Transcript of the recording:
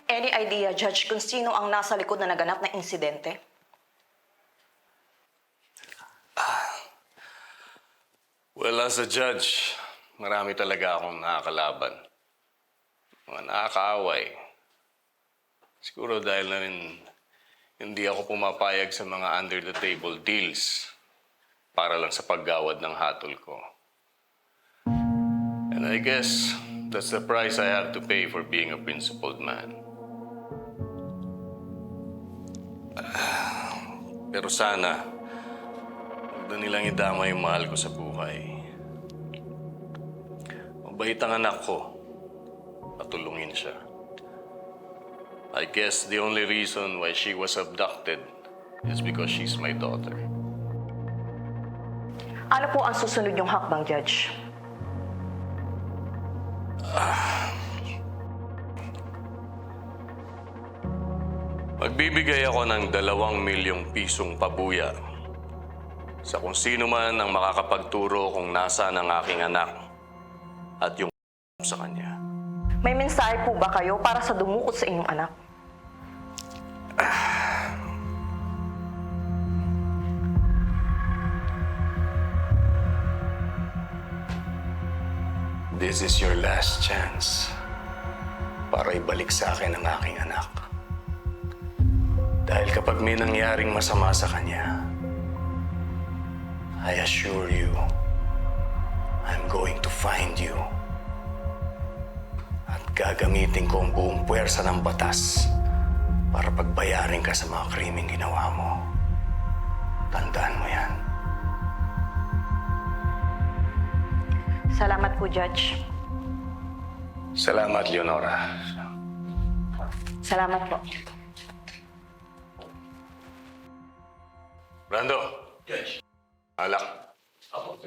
Any idea, Judge, kung sino ang nasa likod na naganap na insidente? Well, as a judge, marami talaga akong nakakalaban. Mga nakakaaway. Siguro dahil na rin hindi ako pumapayag sa mga under-the-table deals para lang sa paggawad ng hatol ko. And I guess that's the price I have to pay for being a principled man. Pero sana, huwag na nilang idama yung mahal ko sa buhay. Mabait ang anak ko. Patulungin siya. I guess the only reason why she was abducted is because she's my daughter. Ano po ang susunod yung hakbang, Judge? Magbibigay ako ng 2 milyong pisong pabuya sa kung sino man ang makakapagturo kung nasaan ang aking anak at yung sa kanya. May mensahe po ba kayo para sa dumukot sa inyong anak? This is your last chance para ibalik sa akin ang aking anak. Dahil kapag may nangyaring masama sa kanya, I assure you, I'm going to find you. At gagamitin ko ang buong puwersa ng batas para pagbayarin ka sa mga krimeng ginawa mo. Tandaan mo yan. Salamat po, Judge. Salamat, Leonora. Salamat po. Brando, Judge. alak. Ako.